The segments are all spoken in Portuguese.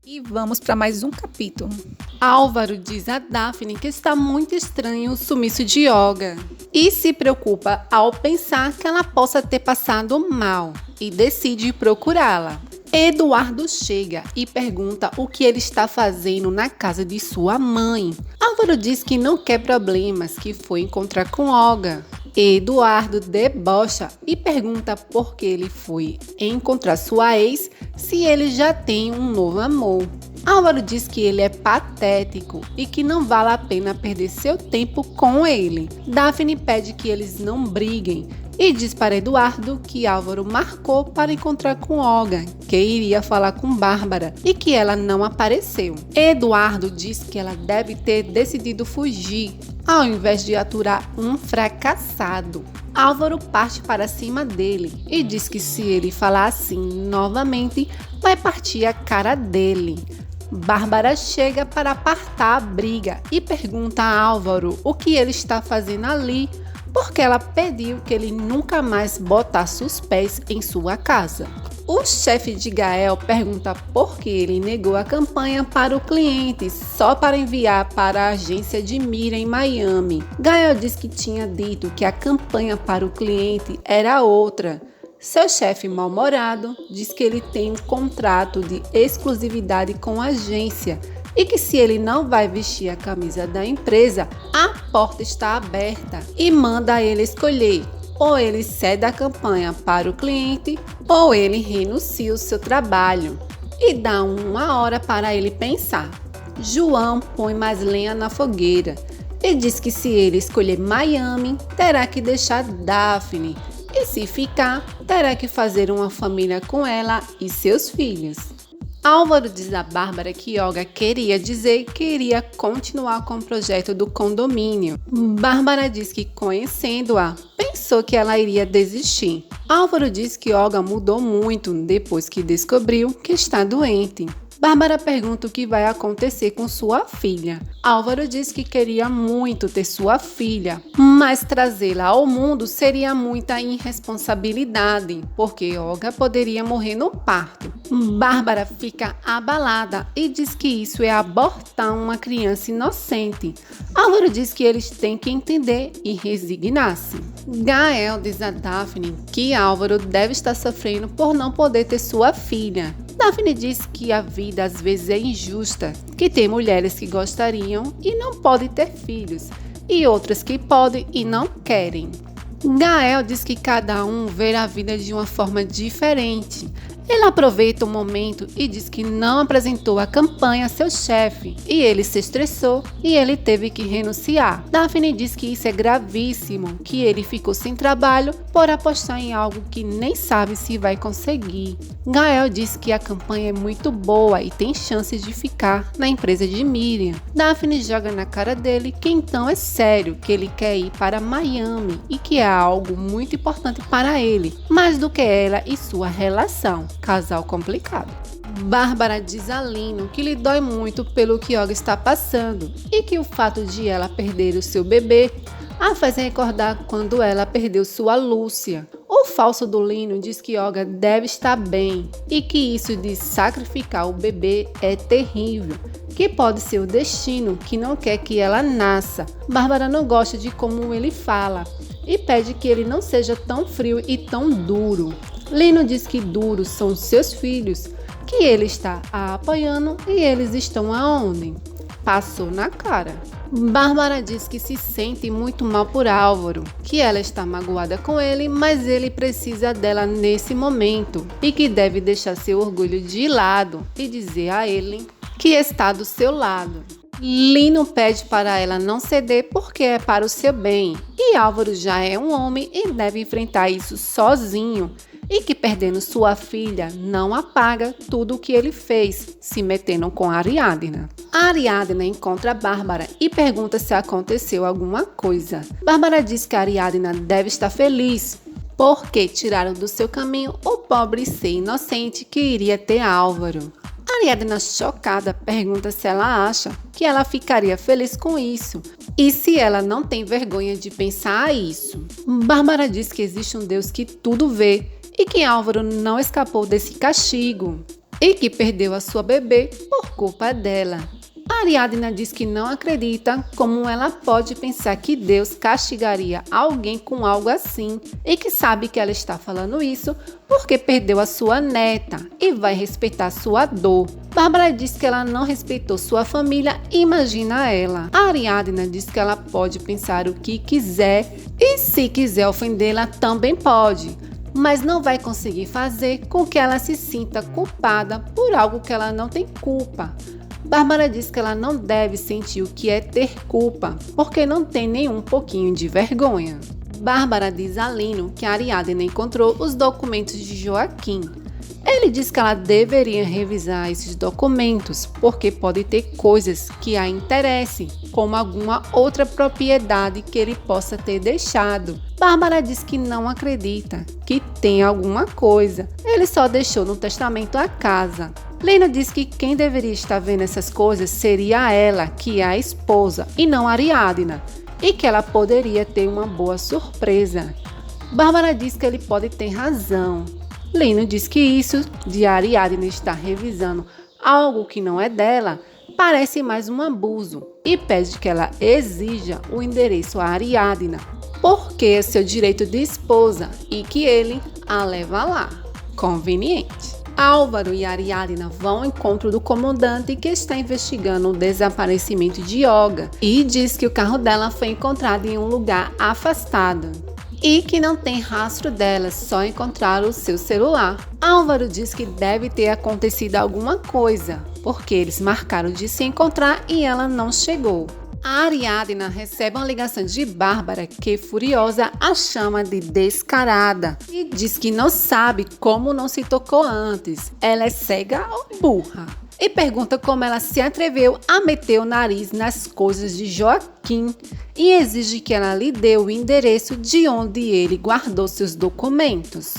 E vamos para mais um capítulo. Álvaro diz a Daphne que está muito estranho o sumiço de Olga e se preocupa ao pensar que ela possa ter passado mal e decide procurá-la. Eduardo chega e pergunta o que ele está fazendo na casa de sua mãe. Álvaro diz que não quer problemas, que foi encontrar com Olga. Eduardo debocha e pergunta por que ele foi encontrar sua ex se ele já tem um novo amor. Álvaro diz que ele é patético e que não vale a pena perder seu tempo com ele. Daphne pede que eles não briguem e diz para Eduardo que Álvaro marcou para encontrar com Olga, que iria falar com Bárbara e que ela não apareceu. Eduardo diz que ela deve ter decidido fugir, ao invés de aturar um fracassado. Álvaro parte para cima dele e diz que se ele falar assim novamente, vai partir a cara dele. Bárbara chega para apartar a briga e pergunta a Álvaro o que ele está fazendo ali, porque ela pediu que ele nunca mais botasse os pés em sua casa. O chefe de Gael pergunta por que ele negou a campanha para o cliente só para enviar para a agência de Mira em Miami. Gael diz que tinha dito que a campanha para o cliente era outra. Seu chefe mal-humorado diz que ele tem um contrato de exclusividade com a agência e que se ele não vai vestir a camisa da empresa, a porta está aberta e manda ele escolher. Ou ele cede a campanha para o cliente, ou ele renuncia o seu trabalho e dá 1 hora para ele pensar. João põe mais lenha na fogueira e diz que se ele escolher Miami, terá que deixar Daphne e se ficar, terá que fazer uma família com ela e seus filhos. Álvaro diz a Bárbara que Olga queria dizer que iria continuar com o projeto do condomínio. Bárbara diz que, conhecendo-a, pensou que ela iria desistir. Álvaro diz que Olga mudou muito depois que descobriu que está doente. Bárbara pergunta o que vai acontecer com sua filha. Álvaro diz que queria muito ter sua filha, mas trazê-la ao mundo seria muita irresponsabilidade, porque Olga poderia morrer no parto. Bárbara fica abalada e diz que isso é abortar uma criança inocente. Álvaro diz que eles têm que entender e resignar-se. Gael diz a Daphne que Álvaro deve estar sofrendo por não poder ter sua filha. Daphne diz que a vida às vezes é injusta, que tem mulheres que gostariam e não podem ter filhos, e outras que podem e não querem. Gael diz que cada um vê a vida de uma forma diferente. Ele aproveita o momento e diz que não apresentou a campanha a seu chefe e ele se estressou e ele teve que renunciar. Daphne diz que isso é gravíssimo, que ele ficou sem trabalho por apostar em algo que nem sabe se vai conseguir. Gael diz que a campanha é muito boa e tem chances de ficar na empresa de Miriam. Daphne joga na cara dele que então é sério, que ele quer ir para Miami e que é algo muito importante para ele, mais do que ela e sua relação. Casal complicado. Bárbara diz a Lino que lhe dói muito pelo que Olga está passando e que o fato de ela perder o seu bebê a faz recordar quando ela perdeu sua Lúcia. O falso do Lino diz que Olga deve estar bem e que isso de sacrificar o bebê é terrível, que pode ser o destino que não quer que ela nasça. Bárbara não gosta de como ele fala e pede que ele não seja tão frio e tão duro. Lino diz que duros são seus filhos, que ele está a apoiando e eles estão aonde? Passou na cara. Bárbara diz que se sente muito mal por Álvaro, que ela está magoada com ele, mas ele precisa dela nesse momento e que deve deixar seu orgulho de lado e dizer a ele que está do seu lado. Lino pede para ela não ceder porque é para o seu bem e Álvaro já é um homem e deve enfrentar isso sozinho. E que perdendo sua filha não apaga tudo o que ele fez, se metendo com a Ariadna. A Ariadna encontra a Bárbara e pergunta se aconteceu alguma coisa. Bárbara diz que a Ariadna deve estar feliz, porque tiraram do seu caminho o pobre ser inocente que iria ter Álvaro. A Ariadna, chocada, pergunta se ela acha que ela ficaria feliz com isso e se ela não tem vergonha de pensar isso. Bárbara diz que existe um Deus que tudo vê e que Álvaro não escapou desse castigo. e que perdeu a sua bebê por culpa dela. Ariadna diz que não acredita como ela pode pensar que Deus castigaria alguém com algo assim e que sabe que ela está falando isso porque perdeu a sua neta e vai respeitar sua dor. Bárbara diz que ela não respeitou sua família e imagina ela. A Ariadna diz que ela pode pensar o que quiser e se quiser ofendê-la também pode, mas não vai conseguir fazer com que ela se sinta culpada por algo que ela não tem culpa. Bárbara diz que ela não deve sentir o que é ter culpa, porque não tem nenhum pouquinho de vergonha. Bárbara diz a Lino que a Ariadna encontrou os documentos de Joaquim. Ele diz que ela deveria revisar esses documentos, porque pode ter coisas que a interessem, como alguma outra propriedade que ele possa ter deixado. Bárbara diz que não acredita, que tem alguma coisa. Ele só deixou no testamento a casa. Lino diz que quem deveria estar vendo essas coisas seria ela, que é a esposa, e não a Ariadna, e que ela poderia ter uma boa surpresa. Bárbara diz que ele pode ter razão. Lino diz que isso de Ariadna estar revisando algo que não é dela parece mais um abuso e pede que ela exija o endereço a Ariadna, porque é seu direito de esposa e que ele a leva lá. Conveniente. Álvaro e Ariadna vão ao encontro do comandante que está investigando o desaparecimento de Olga e diz que o carro dela foi encontrado em um lugar afastado e que não tem rastro dela, só encontraram o seu celular. Álvaro diz que deve ter acontecido alguma coisa, porque eles marcaram de se encontrar e ela não chegou. A Ariadna recebe uma ligação de Bárbara que, furiosa, a chama de descarada e diz que não sabe como não se tocou antes. Ela é cega ou burra? E pergunta como ela se atreveu a meter o nariz nas coisas de Joaquim e exige que ela lhe dê o endereço de onde ele guardou seus documentos.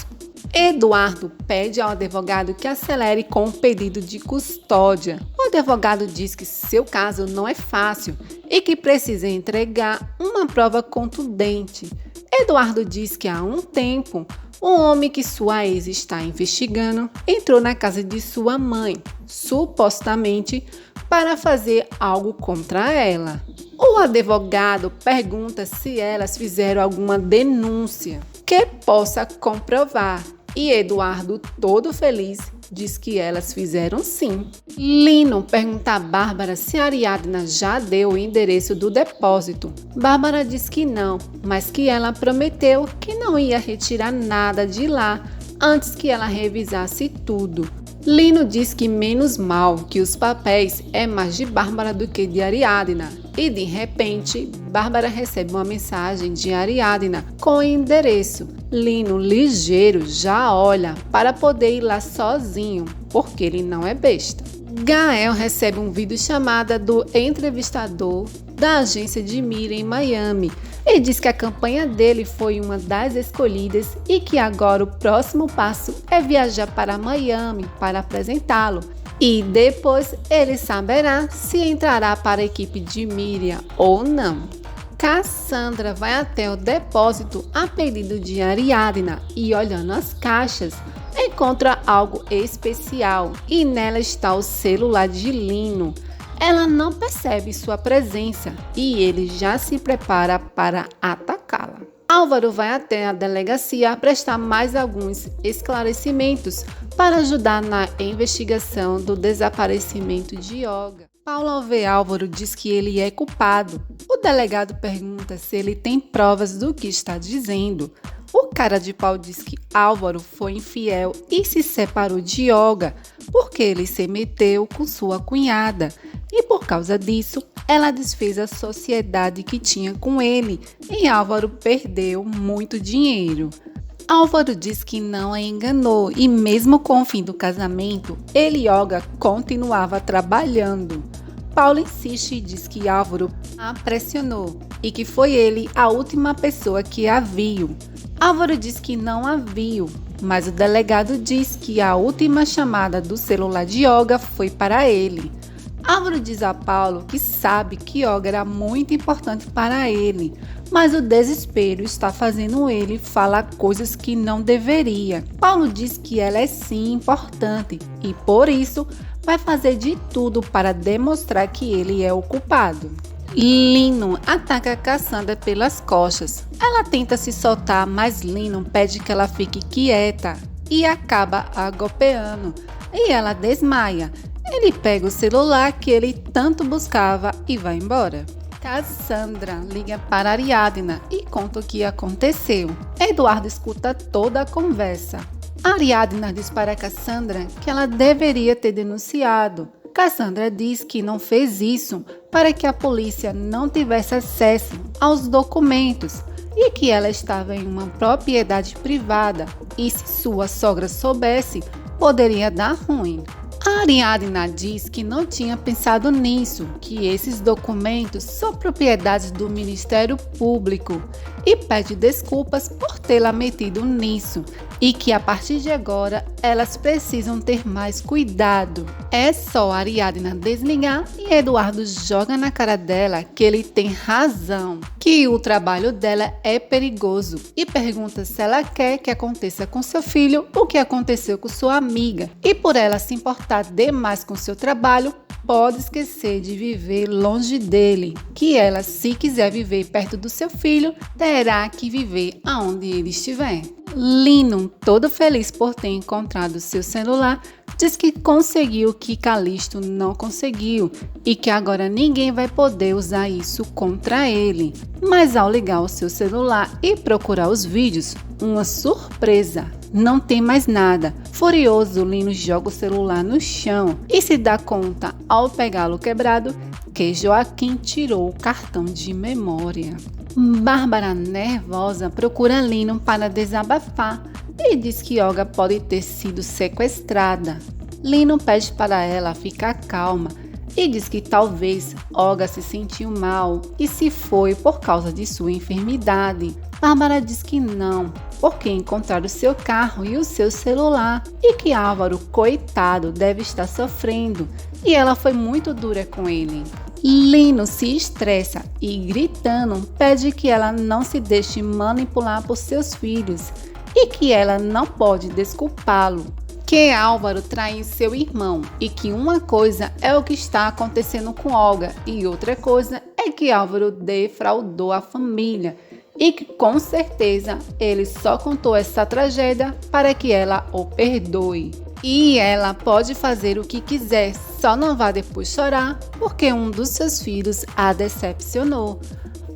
Eduardo pede ao advogado que acelere com o pedido de custódia. O advogado diz que seu caso não é fácil e que precisa entregar uma prova contundente. Eduardo diz que há um tempo, um homem que sua ex está investigando entrou na casa de sua mãe, supostamente para fazer algo contra ela. O advogado pergunta se elas fizeram alguma denúncia que possa comprovar. E Eduardo, todo feliz, diz que elas fizeram sim. Lino pergunta a Bárbara se Ariadna já deu o endereço do depósito. Bárbara diz que não, mas que ela prometeu que não ia retirar nada de lá antes que ela revisasse tudo. Lino diz que menos mal que os papéis é mais de Bárbara do que de Ariadna. E de repente, Bárbara recebe uma mensagem de Ariadna com o endereço. Lino, ligeiro, já olha para poder ir lá sozinho, porque ele não é besta. Gael recebe um videochamada do entrevistador da agência de mídia em Miami. Ele diz que a campanha dele foi uma das escolhidas e que agora o próximo passo é viajar para Miami para apresentá-lo. E depois ele saberá se entrará para a equipe de Miriam ou não. Cassandra vai até o depósito a pedido de Ariadna e, olhando as caixas, encontra algo especial e nela está o celular de Lino. Ela não percebe sua presença e ele já se prepara para atacá-la. Álvaro vai até a delegacia a prestar mais alguns esclarecimentos para ajudar na investigação do desaparecimento de Olga. Paulo, ao ver Álvaro, diz que ele é culpado. O delegado pergunta se ele tem provas do que está dizendo. O cara de pau diz que Álvaro foi infiel e se separou de Olga porque ele se meteu com sua cunhada. E por causa disso, ela desfez a sociedade que tinha com ele e Álvaro perdeu muito dinheiro. Álvaro diz que não a enganou e mesmo com o fim do casamento, ele e Olga continuava trabalhando. Paulo insiste e diz que Álvaro a pressionou e que foi ele a última pessoa que a viu. Álvaro diz que não a viu, mas o delegado diz que a última chamada do celular de Olga foi para ele. Álvaro diz a Paulo que sabe que Olga era muito importante para ele, mas o desespero está fazendo ele falar coisas que não deveria. Paulo diz que ela é sim importante e por isso vai fazer de tudo para demonstrar que ele é o culpado. Lino ataca Cassandra pelas costas. Ela tenta se soltar, mas Lino pede que ela fique quieta e acaba a golpeando. E ela desmaia. Ele pega o celular que ele tanto buscava e vai embora. Cassandra liga para Ariadna e conta o que aconteceu. Eduardo escuta toda a conversa. Ariadna diz para Cassandra que ela deveria ter denunciado. Cassandra diz que não fez isso para que a polícia não tivesse acesso aos documentos e que ela estava em uma propriedade privada e se sua sogra soubesse, poderia dar ruim. A Ariadna diz que não tinha pensado nisso, que esses documentos são propriedades do Ministério Público e pede desculpas por tê-la metido nisso e que a partir de agora elas precisam ter mais cuidado. É só a Ariadna desligar e Eduardo joga na cara dela que ele tem razão, que o trabalho dela é perigoso e pergunta se ela quer que aconteça com seu filho o que aconteceu com sua amiga e por ela se importar demais com seu trabalho, pode esquecer de viver longe dele, que ela, se quiser viver perto do seu filho, terá que viver aonde ele estiver. Lino, todo feliz por ter encontrado seu celular, diz que conseguiu o que Calixto não conseguiu e que agora ninguém vai poder usar isso contra ele. Mas ao ligar o seu celular e procurar os vídeos, uma surpresa! Não tem mais nada. Furioso, Lino joga o celular no chão e se dá conta, ao pegá-lo quebrado, que Joaquim tirou o cartão de memória. Bárbara, nervosa, procura Lino para desabafar e diz que Olga pode ter sido sequestrada. Lino pede para ela ficar calma e diz que talvez Olga se sentiu mal e se foi por causa de sua enfermidade. Bárbara diz que não, porque encontraram seu carro e o seu celular e que Álvaro, coitado, deve estar sofrendo e ela foi muito dura com ele. Lino se estressa e, gritando, pede que ela não se deixe manipular por seus filhos e que ela não pode desculpá-lo, que Álvaro trai seu irmão e que uma coisa é o que está acontecendo com Olga e outra coisa é que Álvaro defraudou a família e que com certeza ele só contou essa tragédia para que ela o perdoe. E ela pode fazer o que quiser, só não vá depois chorar porque um dos seus filhos a decepcionou.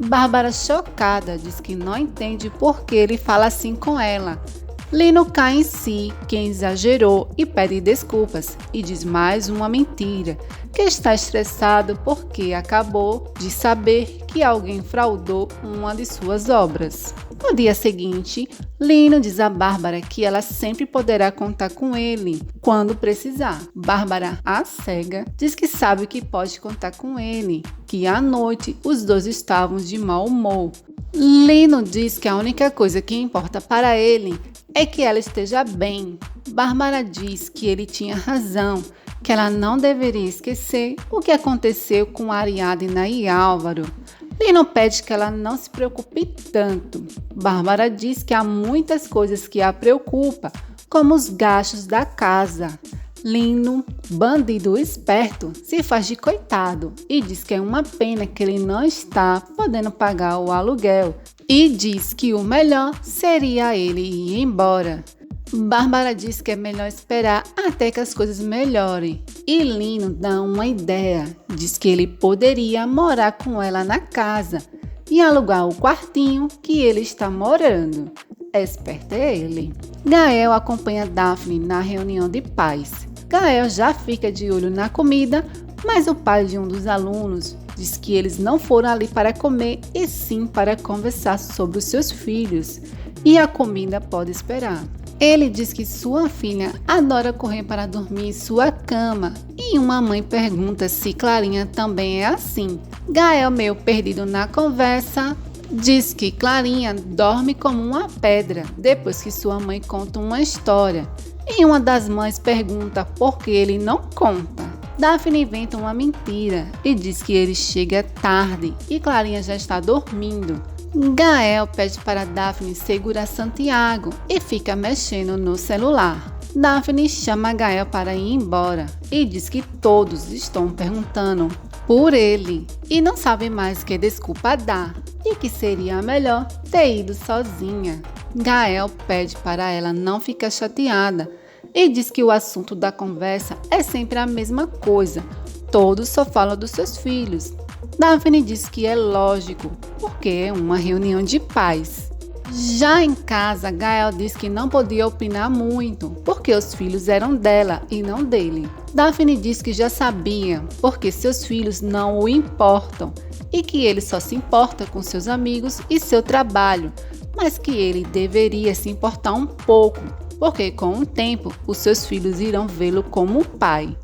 Bárbara, chocada, diz que não entende por que ele fala assim com ela. Lino cai em si, quem exagerou, e pede desculpas e diz mais uma mentira, que está estressado porque acabou de saber que alguém fraudou uma de suas obras. No dia seguinte, Lino diz a Bárbara que ela sempre poderá contar com ele quando precisar. Bárbara, a cega, diz que sabe que pode contar com ele, que à noite os dois estavam de mau humor. Lino diz que a única coisa que importa para ele é que ela esteja bem. Bárbara diz que ele tinha razão, que ela não deveria esquecer o que aconteceu com Ariadna e Álvaro. Lino pede que ela não se preocupe tanto. Bárbara diz que há muitas coisas que a preocupam, como os gastos da casa. Lino, bandido esperto, se faz de coitado e diz que é uma pena que ele não está podendo pagar o aluguel e diz que o melhor seria ele ir embora. Bárbara diz que é melhor esperar até que as coisas melhorem e Lino dá uma ideia, diz que ele poderia morar com ela na casa e alugar o quartinho que ele está morando. Esperto é ele. Gael acompanha Daphne na reunião de pais. Gael já fica de olho na comida, mas o pai de um dos alunos diz que eles não foram ali para comer e sim para conversar sobre os seus filhos e a comida pode esperar. Ele diz que sua filha adora correr para dormir em sua cama e uma mãe pergunta se Clarinha também é assim. Gael, meio perdido na conversa, diz que Clarinha dorme como uma pedra depois que sua mãe conta uma história. E uma das mães pergunta por que ele não conta. Daphne inventa uma mentira e diz que ele chega tarde e Clarinha já está dormindo. Gael pede para Daphne segurar Santiago e fica mexendo no celular. Daphne chama Gael para ir embora e diz que todos estão perguntando por ele e não sabem mais que desculpa dar e que seria melhor ter ido sozinha. Gael pede para ela não ficar chateada e diz que o assunto da conversa é sempre a mesma coisa, todos só falam dos seus filhos. Daphne diz que é lógico, porque é uma reunião de pais. Já em casa, Gael diz que não podia opinar muito, porque os filhos eram dela e não dele. Daphne diz que já sabia, porque seus filhos não o importam e que ele só se importa com seus amigos e seu trabalho, mas que ele deveria se importar um pouco, porque com o tempo os seus filhos irão vê-lo como pai.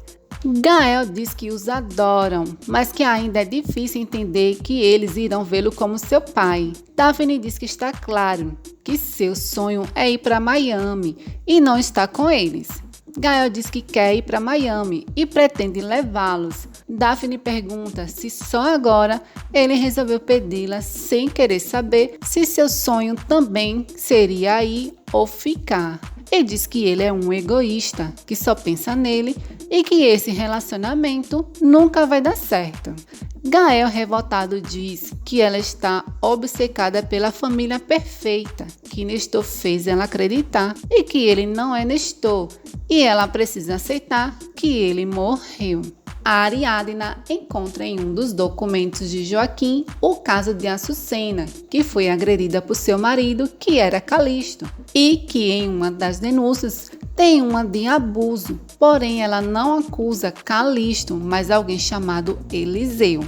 Gael diz que os adoram, mas que ainda é difícil entender que eles irão vê-lo como seu pai. Daphne diz que está claro que seu sonho é ir para Miami e não está com eles. Gael diz que quer ir para Miami e pretende levá-los. Daphne pergunta se só agora ele resolveu pedi-la sem querer saber se seu sonho também seria ir ou ficar. E diz que ele é um egoísta, que só pensa nele e que esse relacionamento nunca vai dar certo. Gael, revoltado, diz que ela está obcecada pela família perfeita, que Nestor fez ela acreditar e que ele não é Nestor e ela precisa aceitar que ele morreu. A Ariadna encontra em um dos documentos de Joaquim o caso de Açucena, que foi agredida por seu marido, que era Calisto, e que em uma das denúncias tem uma de abuso, porém ela não acusa Calisto, mas alguém chamado Eliseu.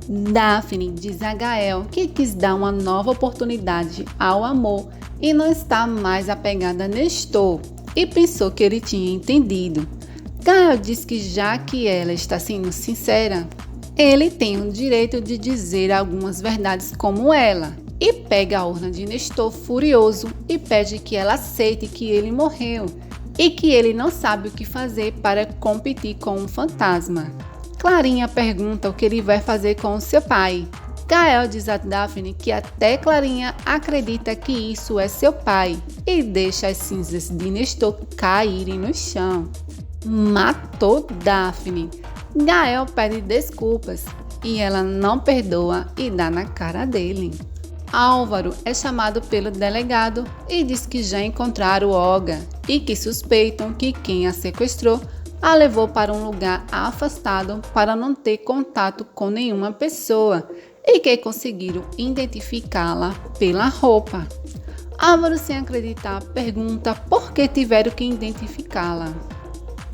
Daphne diz a Gael que quis dar uma nova oportunidade ao amor e não está mais apegada a Nestor, e pensou que ele tinha entendido. Gael diz que já que ela está sendo sincera, ele tem o direito de dizer algumas verdades como ela, e pega a urna de Nestor furioso e pede que ela aceite que ele morreu e que ele não sabe o que fazer para competir com um fantasma. Clarinha pergunta o que ele vai fazer com o seu pai. Gael diz a Daphne que até Clarinha acredita que isso é seu pai e deixa as cinzas de Nestor caírem no chão. Matou Daphne. Gael pede desculpas e ela não perdoa e dá na cara dele. Álvaro é chamado pelo delegado e diz que já encontraram Olga e que suspeitam que quem a sequestrou a levou para um lugar afastado para não ter contato com nenhuma pessoa e que conseguiram identificá-la pela roupa. Álvaro, sem acreditar, pergunta por que tiveram que identificá-la.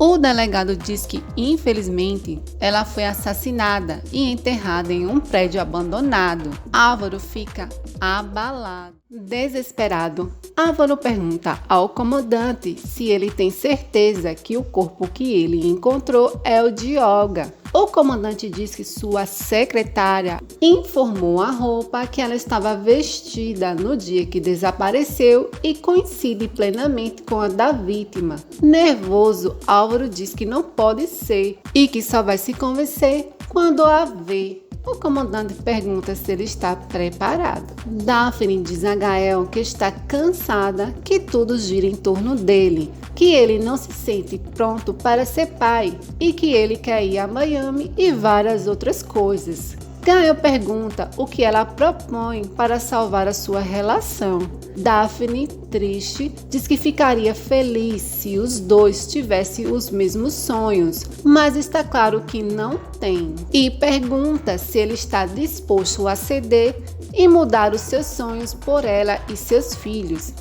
O delegado diz que, infelizmente, ela foi assassinada e enterrada em um prédio abandonado. Álvaro fica abalado. Desesperado, Álvaro pergunta ao comandante se ele tem certeza que o corpo que ele encontrou é o de Olga. O comandante diz que sua secretária informou a roupa que ela estava vestida no dia que desapareceu e coincide plenamente com a da vítima. Nervoso, Álvaro diz que não pode ser e que só vai se convencer quando a vê. O comandante pergunta se ele está preparado. Daphne diz a Gael que está cansada, que tudo gira em torno dele, que ele não se sente pronto para ser pai e que ele quer ir a Miami e várias outras coisas. Gael pergunta o que ela propõe para salvar a sua relação. Daphne, triste, diz que ficaria feliz se os dois tivessem os mesmos sonhos, mas está claro que não tem. E pergunta se ele está disposto a ceder e mudar os seus sonhos por ela e seus filhos.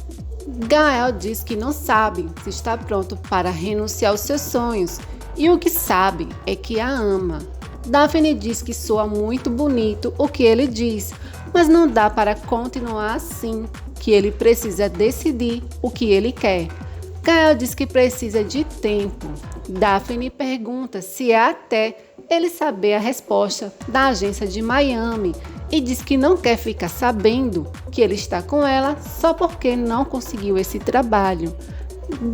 Gael diz que não sabe se está pronto para renunciar aos seus sonhos e o que sabe é que a ama. Daphne diz que soa muito bonito o que ele diz, mas não dá para continuar assim, que ele precisa decidir o que ele quer. Gael diz que precisa de tempo. Daphne pergunta se é até ele saber a resposta da agência de Miami e diz que não quer ficar sabendo que ele está com ela só porque não conseguiu esse trabalho.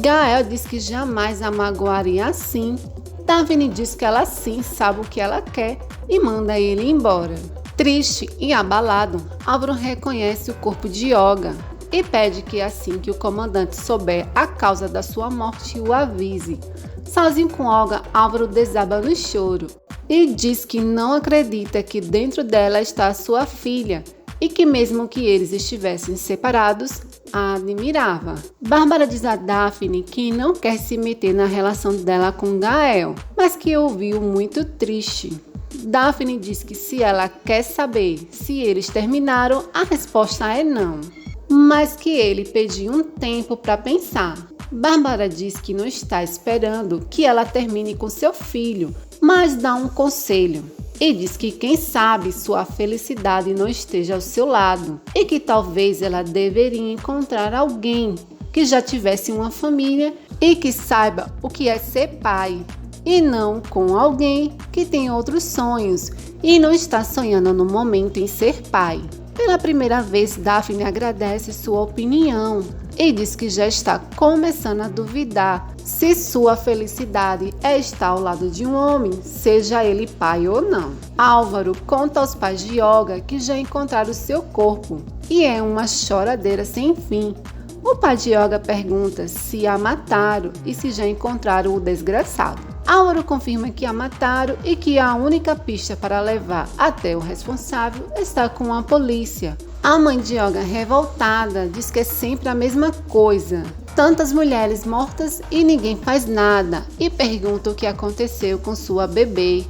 Gael diz que jamais a magoaria assim. Daphne diz que ela sim sabe o que ela quer e manda ele embora. Triste e abalado, Álvaro reconhece o corpo de Olga e pede que assim que o comandante souber a causa da sua morte, o avise. Sozinho com Olga, Álvaro desaba no choro e diz que não acredita que dentro dela está sua filha e que mesmo que eles estivessem separados, a admirava. Bárbara diz a Daphne que não quer se meter na relação dela com Gael, mas que ouviu muito triste. Daphne diz que se ela quer saber se eles terminaram, a resposta é não, mas que ele pediu um tempo para pensar. Bárbara diz que não está esperando que ela termine com seu filho, mas dá um conselho e diz que quem sabe sua felicidade não esteja ao seu lado e que talvez ela deveria encontrar alguém que já tivesse uma família e que saiba o que é ser pai, e não com alguém que tem outros sonhos e não está sonhando no momento em ser pai. Pela primeira vez, Daphne agradece sua opinião e diz que já está começando a duvidar se sua felicidade é estar ao lado de um homem, seja ele pai ou não. Álvaro conta aos pais de Olga que já encontraram seu corpo e é uma choradeira sem fim. O pai de Olga pergunta se a mataram e se já encontraram o desgraçado. Álvaro confirma que a mataram e que a única pista para levar até o responsável está com a polícia. A mãe de Olga, revoltada, diz que é sempre a mesma coisa. Tantas mulheres mortas e ninguém faz nada, e pergunta o que aconteceu com sua bebê.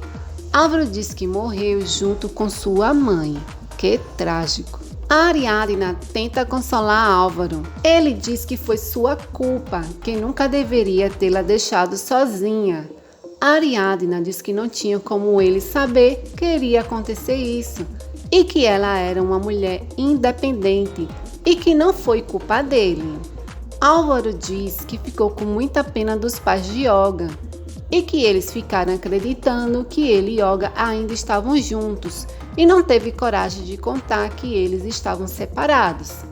Álvaro diz que morreu junto com sua mãe. Que trágico. A Ariadna tenta consolar Álvaro. Ele diz que foi sua culpa, que nunca deveria tê-la deixado sozinha. A Ariadna diz que não tinha como ele saber que iria acontecer isso e que ela era uma mulher independente e que não foi culpa dele. Álvaro diz que ficou com muita pena dos pais de Olga e que eles ficaram acreditando que ele e Olga ainda estavam juntos e não teve coragem de contar que eles estavam separados.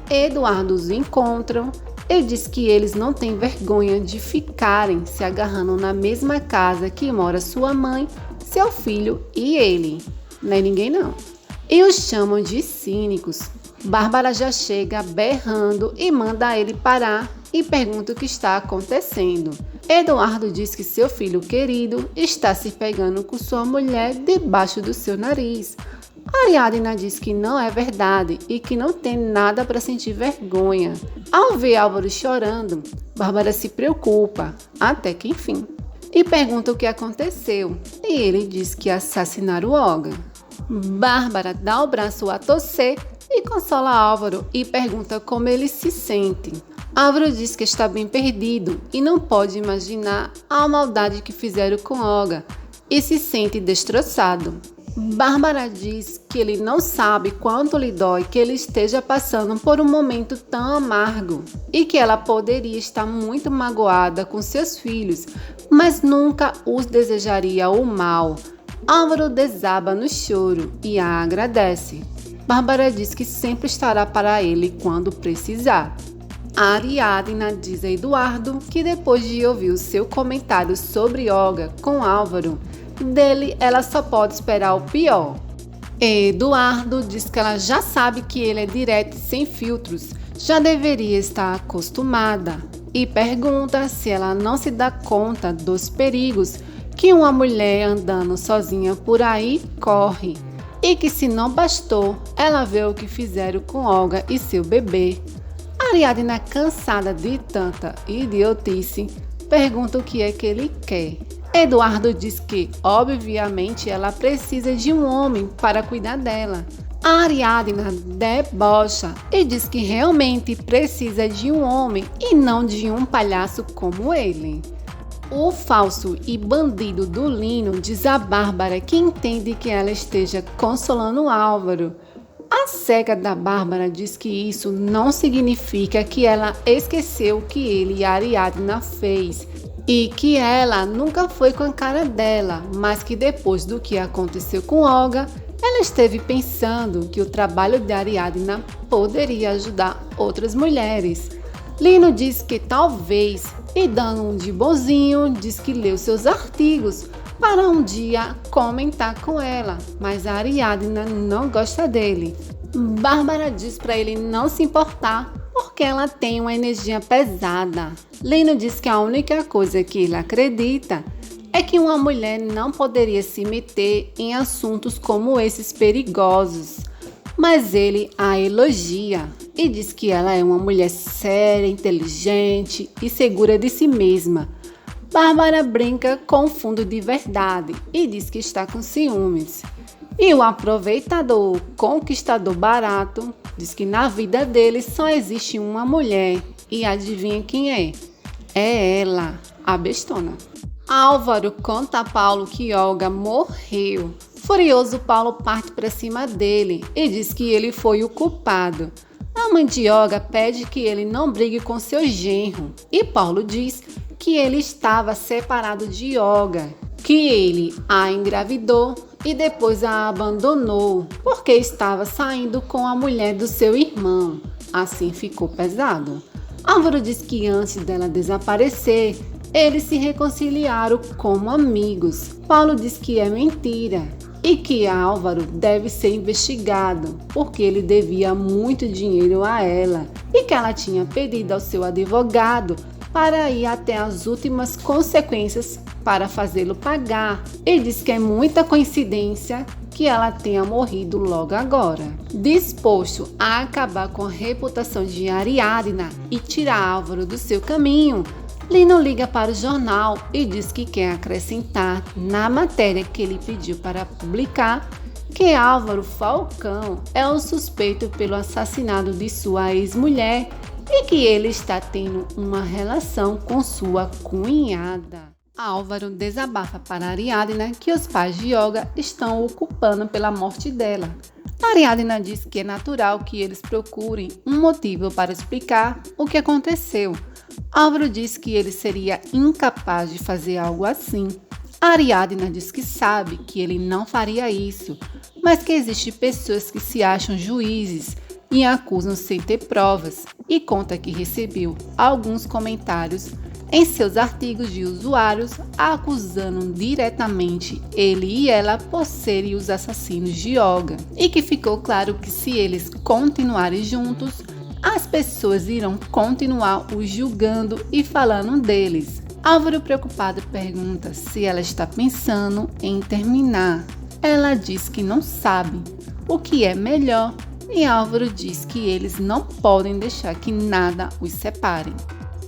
Eduardo os encontram e diz que eles não têm vergonha de ficarem se agarrando na mesma casa que mora sua mãe, seu filho e ele. Não é ninguém não. E os chamam de cínicos. Bárbara já chega berrando e manda ele parar e pergunta o que está acontecendo. Eduardo diz que seu filho querido está se pegando com sua mulher debaixo do seu nariz. Ariadna diz que não é verdade e que não tem nada para sentir vergonha. Ao ver Álvaro chorando, Bárbara se preocupa, até que enfim, e pergunta o que aconteceu. E ele diz que assassinaram Olga. Bárbara dá o braço a torcer e consola Álvaro e pergunta como ele se sente. Álvaro diz que está bem perdido e não pode imaginar a maldade que fizeram com Olga e se sente destroçado. Bárbara diz que ele não sabe quanto lhe dói que ele esteja passando por um momento tão amargo e que ela poderia estar muito magoada com seus filhos, mas nunca os desejaria o mal. Álvaro desaba no choro e a agradece. Bárbara diz que sempre estará para ele quando precisar. A Ariadna diz a Eduardo que depois de ouvir o seu comentário sobre Olga com Álvaro, dele ela só pode esperar o pior. Eduardo diz que ela já sabe que ele é direto e sem filtros, já deveria estar acostumada, e pergunta se ela não se dá conta dos perigos que uma mulher andando sozinha por aí corre, e que se não bastou, ela vê o que fizeram com Olga e seu bebê. Ariadna, cansada de tanta idiotice, pergunta o que é que ele quer. Eduardo diz que, obviamente, ela precisa de um homem para cuidar dela. A Ariadna debocha e diz que realmente precisa de um homem e não de um palhaço como ele. O falso e bandido do Lino diz a Bárbara que entende que ela esteja consolando Álvaro. A cega da Bárbara diz que isso não significa que ela esqueceu o que ele e a Ariadna fez e que ela nunca foi com a cara dela, mas que depois do que aconteceu com Olga, ela esteve pensando que o trabalho de Ariadna poderia ajudar outras mulheres. Lino diz que talvez, e dando um de bonzinho, diz que leu seus artigos, para um dia comentar com ela, mas a Ariadna não gosta dele. Bárbara diz para ele não se importar, porque ela tem uma energia pesada. Lino diz que a única coisa que ele acredita é que uma mulher não poderia se meter em assuntos como esses perigosos. Mas ele a elogia e diz que ela é uma mulher séria, inteligente e segura de si mesma. Bárbara brinca com fundo de verdade e diz que está com ciúmes. E o aproveitador, conquistador barato, diz que na vida dele só existe uma mulher. E adivinha quem é? É ela, a bestona. Álvaro conta a Paulo que Olga morreu. Furioso, Paulo parte para cima dele e diz que ele foi o culpado. A mãe de Olga pede que ele não brigue com seu genro. E Paulo diz que ele estava separado de Olga, que ele a engravidou e depois a abandonou porque estava saindo com a mulher do seu irmão. Assim ficou pesado. Álvaro diz que antes dela desaparecer, eles se reconciliaram como amigos. Paulo diz que é mentira e que Álvaro deve ser investigado porque ele devia muito dinheiro a ela e que ela tinha pedido ao seu advogado para ir até as últimas consequências para fazê-lo pagar. Ele diz que é muita coincidência que ela tenha morrido logo agora. Disposto a acabar com a reputação de Ariadna e tirar Álvaro do seu caminho, Lino liga para o jornal e diz que quer acrescentar na matéria que ele pediu para publicar que Álvaro Falcão é o suspeito pelo assassinato de sua ex-mulher e que ele está tendo uma relação com sua cunhada. Álvaro desabafa para Ariadna que os pais de Olga estão o culpando pela morte dela. Ariadna diz que é natural que eles procurem um motivo para explicar o que aconteceu. Álvaro diz que ele seria incapaz de fazer algo assim. Ariadna diz que sabe que ele não faria isso, mas que existem pessoas que se acham juízes e acusam sem ter provas, e conta que recebeu alguns comentários em seus artigos de usuários acusando diretamente ele e ela por serem os assassinos de Olga, e que ficou claro que se eles continuarem juntos, as pessoas irão continuar os julgando e falando deles. Álvaro, preocupado, pergunta se ela está pensando em terminar. Ela diz que não sabe o que é melhor e Álvaro diz que eles não podem deixar que nada os separe.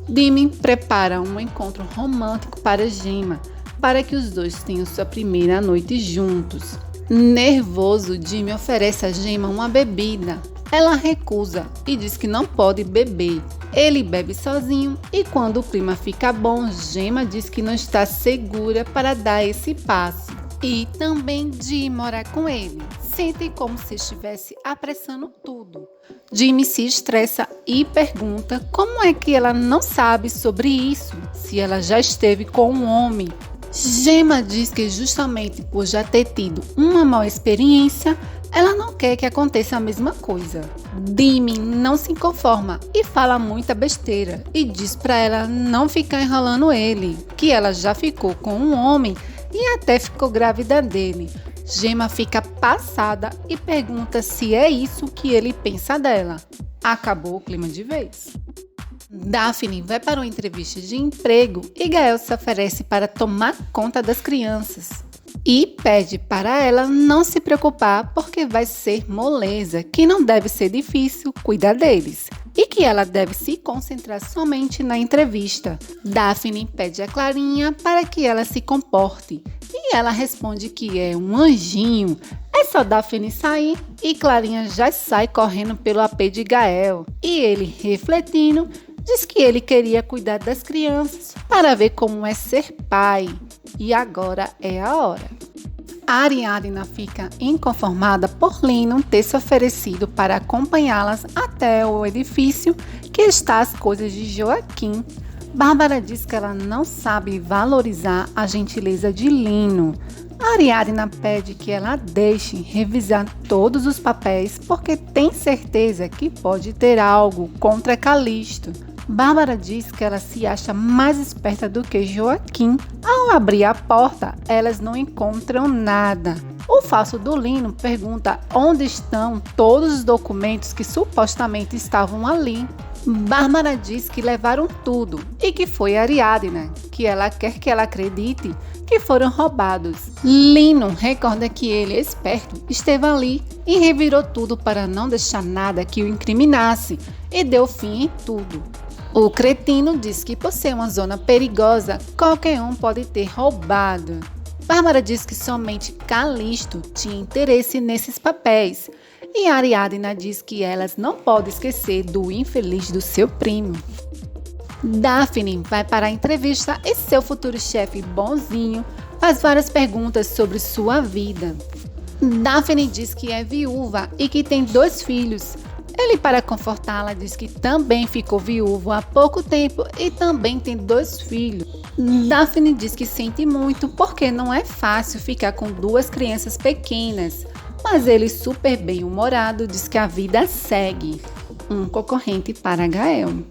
Dimi prepara um encontro romântico para Gemma, para que os dois tenham sua primeira noite juntos. Nervoso, Dimi oferece a Gemma uma bebida. Ela recusa e diz que não pode beber. Ele bebe sozinho e quando o clima fica bom, Gemma diz que não está segura para dar esse passo. E também de ir morar com ele. Sente como se estivesse apressando tudo. Jimmy se estressa e pergunta como é que ela não sabe sobre isso, se ela já esteve com um homem. Gemma diz que justamente por já ter tido uma má experiência, ela não quer que aconteça a mesma coisa. Jimmy não se conforma e fala muita besteira e diz para ela não ficar enrolando ele, que ela já ficou com um homem e até ficou grávida dele. Gemma fica passada e pergunta se é isso que ele pensa dela. Acabou o clima de vez. Daphne vai para uma entrevista de emprego e Gael se oferece para tomar conta das crianças. E pede para ela não se preocupar porque vai ser moleza, que não deve ser difícil cuidar deles. E que ela deve se concentrar somente na entrevista. Daphne pede a Clarinha para que ela se comporte. E ela responde que é um anjinho. É só Daphne sair e Clarinha já sai correndo pelo AP de Gael. E ele, refletindo, diz que ele queria cuidar das crianças para ver como é ser pai. E agora é a hora. A Ariadna fica inconformada por Lino ter se oferecido para acompanhá-las até o edifício que está as coisas de Joaquim. Bárbara diz que ela não sabe valorizar a gentileza de Lino. A Ariadna pede que ela deixe revisar todos os papéis porque tem certeza que pode ter algo contra Calisto. Bárbara diz que ela se acha mais esperta do que Joaquim. Ao abrir a porta, elas não encontram nada. O falso do Lino pergunta onde estão todos os documentos que supostamente estavam ali. Bárbara diz que levaram tudo e que foi Ariadna, que ela quer que ela acredite que foram roubados. Lino recorda que ele, esperto, esteve ali e revirou tudo para não deixar nada que o incriminasse e deu fim em tudo. O cretino diz que por ser uma zona perigosa, qualquer um pode ter roubado. Bárbara diz que somente Calixto tinha interesse nesses papéis. E Ariadna diz que elas não podem esquecer do infeliz do seu primo. Daphne vai para a entrevista e seu futuro chefe bonzinho faz várias perguntas sobre sua vida. Daphne diz que é viúva e que tem 2 filhos. Ele, para confortá-la, diz que também ficou viúvo há pouco tempo e também tem 2 filhos. Daphne diz que sente muito porque não é fácil ficar com 2 crianças pequenas. Mas ele, super bem-humorado, diz que a vida segue. Um concorrente para Gael.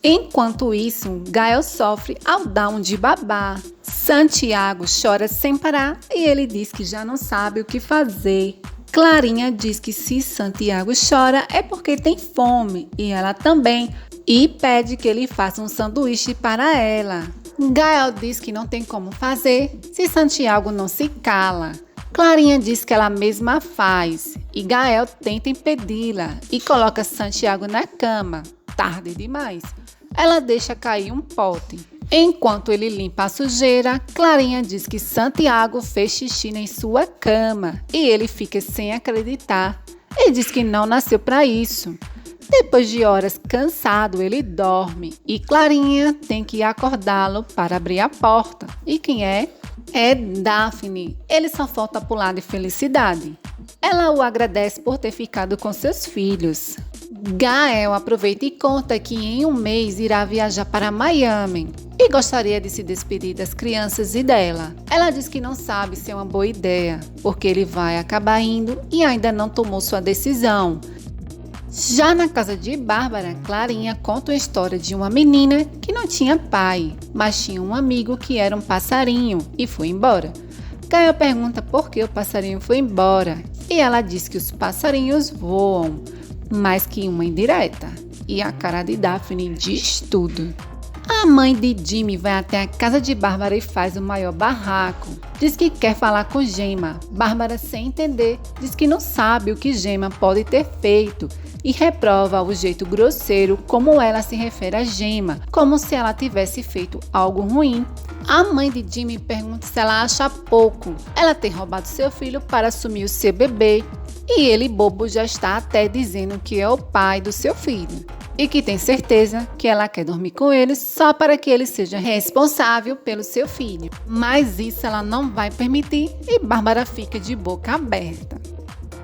Enquanto isso, Gael sofre ao dar um de babá. Santiago chora sem parar e ele diz que já não sabe o que fazer. Clarinha diz que se Santiago chora é porque tem fome e ela também, e pede que ele faça um sanduíche para ela. Gael diz que não tem como fazer se Santiago não se cala. Clarinha diz que ela mesma faz e Gael tenta impedi-la e coloca Santiago na cama. Tarde demais. Ela deixa cair um pote. Enquanto ele limpa a sujeira, Clarinha diz que Santiago fez xixi em sua cama e ele fica sem acreditar. Ele diz que não nasceu para isso. Depois de horas cansado, ele dorme e Clarinha tem que acordá-lo para abrir a porta. E quem é? É Daphne. Ele só falta pular de felicidade. Ela o agradece por ter ficado com seus filhos. Gael aproveita e conta que em um mês irá viajar para Miami e gostaria de se despedir das crianças e dela. Ela diz que não sabe se é uma boa ideia, porque ele vai acabar indo e ainda não tomou sua decisão. Já na casa de Bárbara, Clarinha conta a história de uma menina que não tinha pai, mas tinha um amigo que era um passarinho e foi embora. Gael pergunta por que o passarinho foi embora e ela diz que os passarinhos voam, mais que uma indireta. E a cara de Daphne diz tudo. A mãe de Jimmy vai até a casa de Bárbara e faz o maior barraco. Diz que quer falar com Gemma. Bárbara, sem entender, diz que não sabe o que Gemma pode ter feito e reprova o jeito grosseiro como ela se refere a Gemma, como se ela tivesse feito algo ruim. A mãe de Jimmy pergunta se ela acha pouco ela ter roubado seu filho para assumir o seu bebê. E ele, bobo, já está até dizendo que é o pai do seu filho. E que tem certeza que ela quer dormir com ele só para que ele seja responsável pelo seu filho. Mas isso ela não vai permitir e Bárbara fica de boca aberta.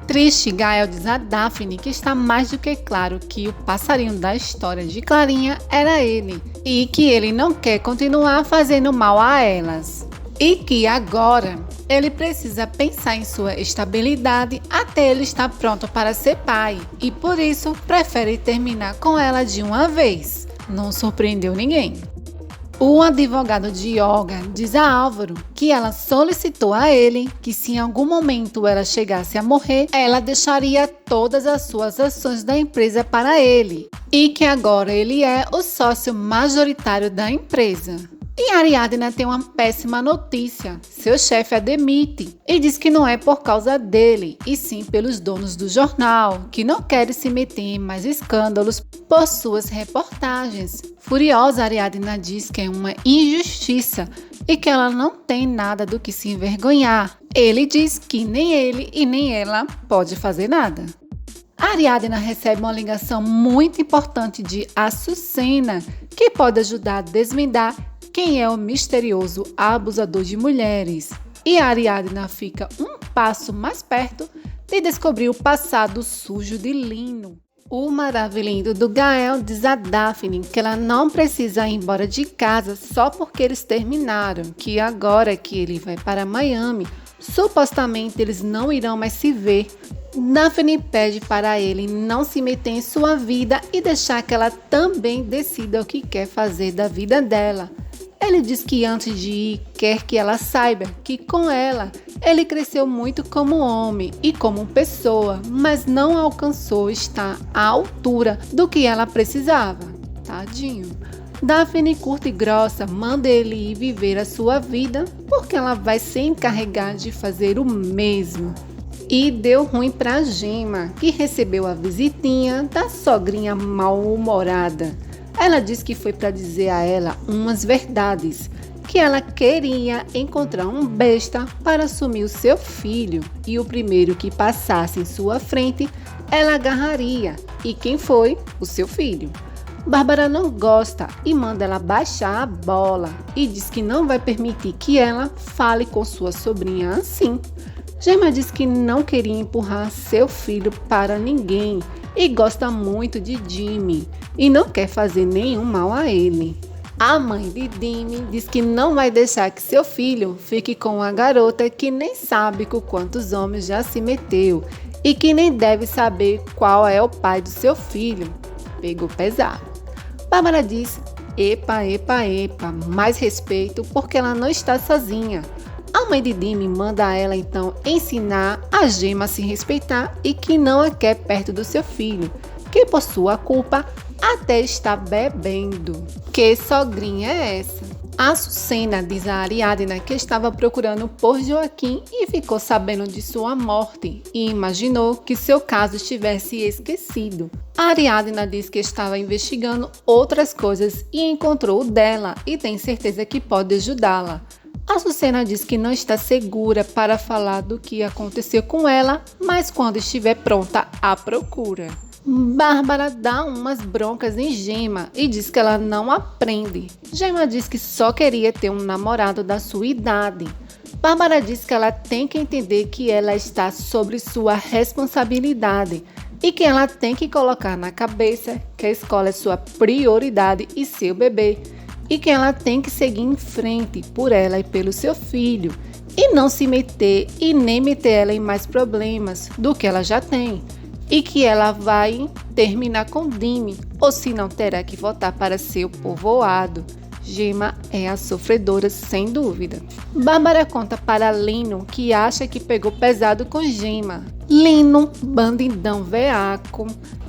Triste, Gael diz a Daphne que está mais do que claro que o passarinho da história de Clarinha era ele e que ele não quer continuar fazendo mal a elas. E que agora ele precisa pensar em sua estabilidade até ele estar pronto para ser pai e por isso prefere terminar com ela de uma vez. Não surpreendeu ninguém. O advogado de Olga diz a Álvaro que ela solicitou a ele que se em algum momento ela chegasse a morrer, ela deixaria todas as suas ações da empresa para ele e que agora ele é o sócio majoritário da empresa. E Ariadna tem uma péssima notícia. Seu chefe a demite e diz que não é por causa dele, e sim pelos donos do jornal, que não querem se meter em mais escândalos por suas reportagens. Furiosa, Ariadna diz que é uma injustiça e que ela não tem nada do que se envergonhar. Ele diz que nem ele e nem ela pode fazer nada. Ariadna recebe uma ligação muito importante de Açucena, que pode ajudar a desvendar quem é o misterioso abusador de mulheres. E a Ariadna fica um passo mais perto de descobrir o passado sujo de Lino. O maravilhoso do Gael diz a Daphne que ela não precisa ir embora de casa só porque eles terminaram, que agora que ele vai para Miami, supostamente eles não irão mais se ver, Daphne pede para ele não se meter em sua vida e deixar que ela também decida o que quer fazer da vida dela. Ele diz que antes de ir, quer que ela saiba que com ela, ele cresceu muito como homem e como pessoa, mas não alcançou estar à altura do que ela precisava. Tadinho. Daphne, curta e grossa, manda ele ir viver a sua vida, porque ela vai se encarregar de fazer o mesmo. E deu ruim para Gemma, que recebeu a visitinha da sogrinha mal-humorada. Ela disse que foi para dizer a ela umas verdades, que ela queria encontrar um besta para assumir o seu filho, e o primeiro que passasse em sua frente, ela agarraria. E quem foi? O seu filho. Bárbara não gosta e manda ela baixar a bola e diz que não vai permitir que ela fale com sua sobrinha assim. Gemma diz que não queria empurrar seu filho para ninguém e gosta muito de Jimmy e não quer fazer nenhum mal a ele. A mãe de Jimmy diz que não vai deixar que seu filho fique com uma garota que nem sabe com quantos homens já se meteu e que nem deve saber qual é o pai do seu filho. Pegou pesado. Bárbara diz: epa, mais respeito porque ela não está sozinha. A mãe de Jimmy manda a ela então ensinar a Gemma a se respeitar e que não a quer perto do seu filho, que por sua culpa até está bebendo. Que sogrinha é essa? A Açucena diz a Ariadna que estava procurando por Joaquim e ficou sabendo de sua morte e imaginou que seu caso estivesse esquecido. A Ariadna diz que estava investigando outras coisas e encontrou o dela e tem certeza que pode ajudá-la. A Açucena diz que não está segura para falar do que aconteceu com ela, mas quando estiver pronta, a procura. Bárbara dá umas broncas em Gemma e diz que ela não aprende. Gemma diz que só queria ter um namorado da sua idade. Bárbara diz que ela tem que entender que ela está sobre sua responsabilidade e que ela tem que colocar na cabeça que a escola é sua prioridade e seu bebê. E que ela tem que seguir em frente por ela e pelo seu filho e não se meter e nem meter ela em mais problemas do que ela já tem e que ela vai terminar com Jimmy ou se não terá que voltar para seu povoado. Gemma é a sofredora sem dúvida. Bárbara conta para Lino que acha que pegou pesado com Gemma. Lino, bandidão veaco,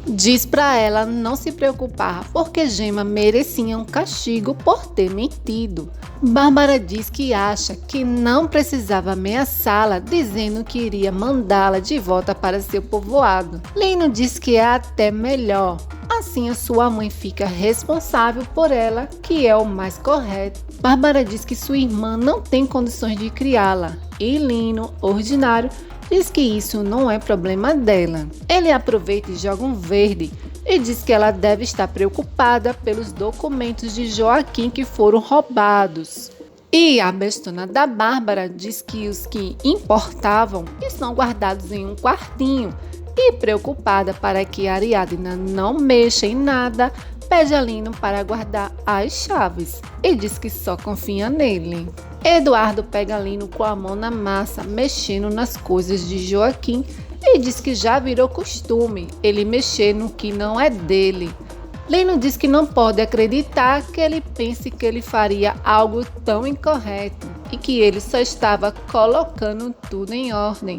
diz para ela não se preocupar porque Gemma merecia um castigo por ter mentido. Bárbara diz que acha que não precisava ameaçá-la dizendo que iria mandá-la de volta para seu povoado. Lino diz que é até melhor. Assim a sua mãe fica responsável por ela, que é o mais correto. Bárbara diz que sua irmã não tem condições de criá-la e Lino, ordinário, diz que isso não é problema dela. Ele aproveita e joga um verde e diz que ela deve estar preocupada pelos documentos de Joaquim que foram roubados. E a bestona da Bárbara diz que os que importavam estão guardados em um quartinho e, preocupada para que Ariadna não mexa em nada, pede a Lino para guardar as chaves e diz que só confia nele. Eduardo pega Lino com a mão na massa, mexendo nas coisas de Joaquim e diz que já virou costume ele mexer no que não é dele. Lino diz que não pode acreditar que ele pense que ele faria algo tão incorreto e que ele só estava colocando tudo em ordem.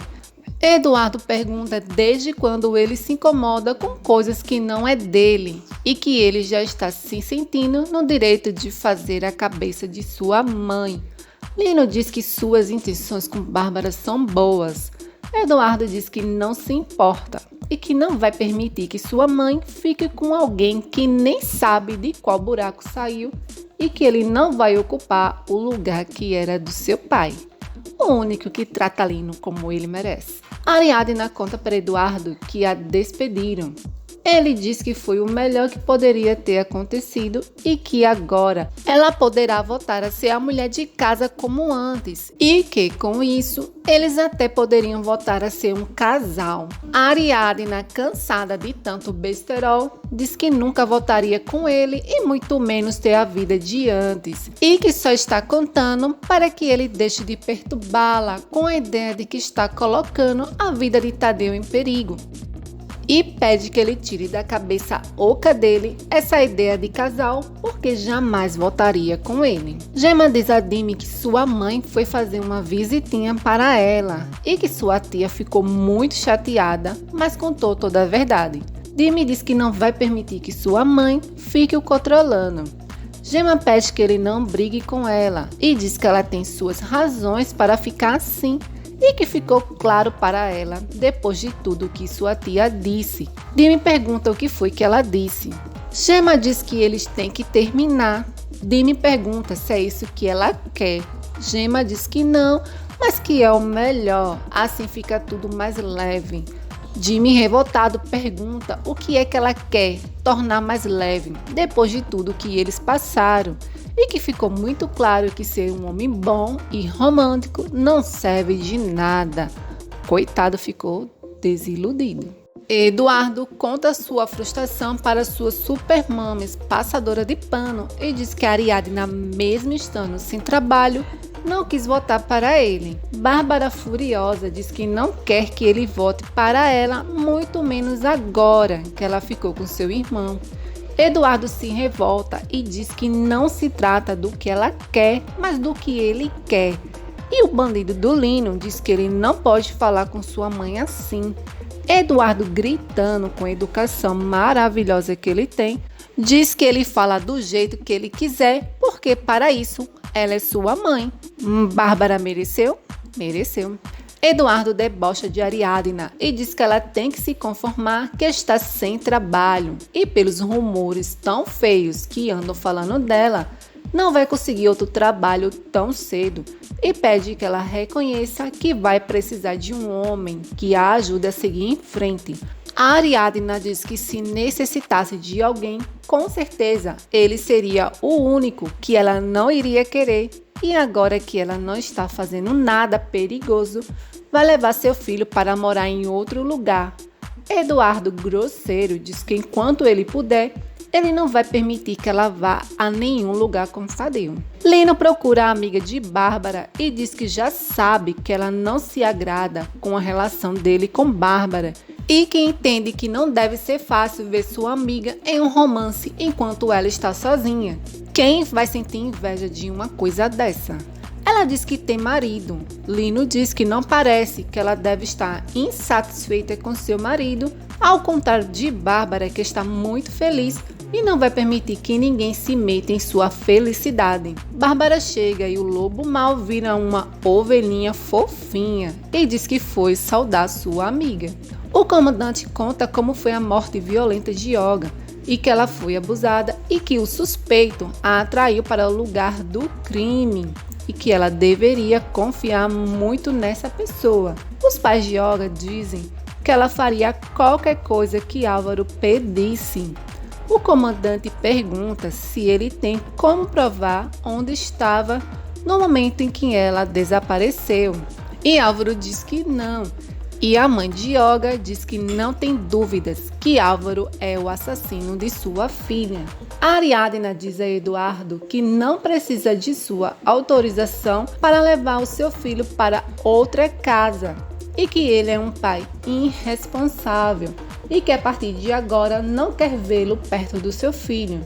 Eduardo pergunta desde quando ele se incomoda com coisas que não é dele e que ele já está se sentindo no direito de fazer a cabeça de sua mãe. Lino diz que suas intenções com Bárbara são boas. Eduardo diz que não se importa e que não vai permitir que sua mãe fique com alguém que nem sabe de qual buraco saiu e que ele não vai ocupar o lugar que era do seu pai, o único que trata Lino como ele merece. Ariadna conta para Eduardo que a despediram. Ele diz que foi o melhor que poderia ter acontecido e que agora ela poderá voltar a ser a mulher de casa como antes e que, com isso, eles até poderiam voltar a ser um casal. A Ariadna, cansada de tanto besterol, diz que nunca voltaria com ele e muito menos ter a vida de antes e que só está contando para que ele deixe de perturbá-la com a ideia de que está colocando a vida de Tadeu em perigo. E pede que ele tire da cabeça oca dele essa ideia de casal, porque jamais voltaria com ele. Gemma diz a Dime que sua mãe foi fazer uma visitinha para ela e que sua tia ficou muito chateada, mas contou toda a verdade. Dime diz que não vai permitir que sua mãe fique o controlando. Gemma pede que ele não brigue com ela e diz que ela tem suas razões para ficar assim, e que ficou claro para ela depois de tudo que sua tia disse. Dime pergunta o que foi que ela disse. Gemma diz que eles têm que terminar. Dime pergunta se é isso que ela quer. Gemma diz que não, mas que é o melhor, assim fica tudo mais leve. Dime, revoltado, pergunta o que é que ela quer tornar mais leve depois de tudo que eles passaram. E que ficou muito claro que ser um homem bom e romântico não serve de nada. Coitado, ficou desiludido. Eduardo conta sua frustração para sua supermames passadora de pano e diz que a Ariadna, mesmo estando sem trabalho, não quis voltar para ele. Bárbara, furiosa, diz que não quer que ele volte para ela, muito menos agora que ela ficou com seu irmão. Eduardo se revolta e diz que não se trata do que ela quer, mas do que ele quer. E o bandido do Lino diz que ele não pode falar com sua mãe assim. Eduardo, gritando com a educação maravilhosa que ele tem, diz que ele fala do jeito que ele quiser, porque para isso ela é sua mãe. Bárbara mereceu? Mereceu. Eduardo debocha de Ariadna e diz que ela tem que se conformar que está sem trabalho e pelos rumores tão feios que andam falando dela, não vai conseguir outro trabalho tão cedo e pede que ela reconheça que vai precisar de um homem que a ajude a seguir em frente. A Ariadna diz que se necessitasse de alguém, com certeza ele seria o único que ela não iria querer. E agora que ela não está fazendo nada perigoso, vai levar seu filho para morar em outro lugar. Eduardo, grosseiro, diz que enquanto ele puder, ele não vai permitir que ela vá a nenhum lugar com Tadeu. Lino procura a amiga de Bárbara e diz que já sabe que ela não se agrada com a relação dele com Bárbara e que entende que não deve ser fácil ver sua amiga em um romance enquanto ela está sozinha. Quem vai sentir inveja de uma coisa dessa? Ela diz que tem marido. Lino diz que não parece, que ela deve estar insatisfeita com seu marido, ao contrário de Bárbara, que está muito feliz e não vai permitir que ninguém se meta em sua felicidade. Bárbara chega e o lobo mau vira uma ovelhinha fofinha e diz que foi saudar sua amiga. O comandante conta como foi a morte violenta de Olga e que ela foi abusada e que o suspeito a atraiu para o lugar do crime e que ela deveria confiar muito nessa pessoa. Os pais de Olga dizem que ela faria qualquer coisa que Álvaro pedisse. O comandante pergunta se ele tem como provar onde estava no momento em que ela desapareceu. E Álvaro diz que não. E a mãe de Olga diz que não tem dúvidas que Álvaro é o assassino de sua filha. A Ariadna diz a Eduardo que não precisa de sua autorização para levar o seu filho para outra casa e que ele é um pai irresponsável e que a partir de agora não quer vê-lo perto do seu filho.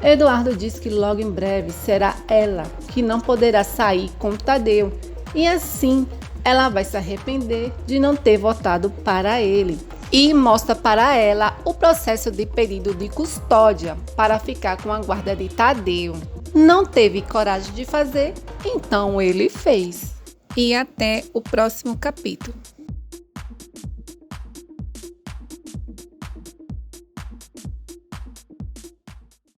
Eduardo diz que logo em breve será ela que não poderá sair com Tadeu e assim ela vai se arrepender de não ter votado para ele. E mostra para ela o processo de pedido de custódia para ficar com a guarda de Tadeu. Não teve coragem de fazer, então ele fez. E até o próximo capítulo.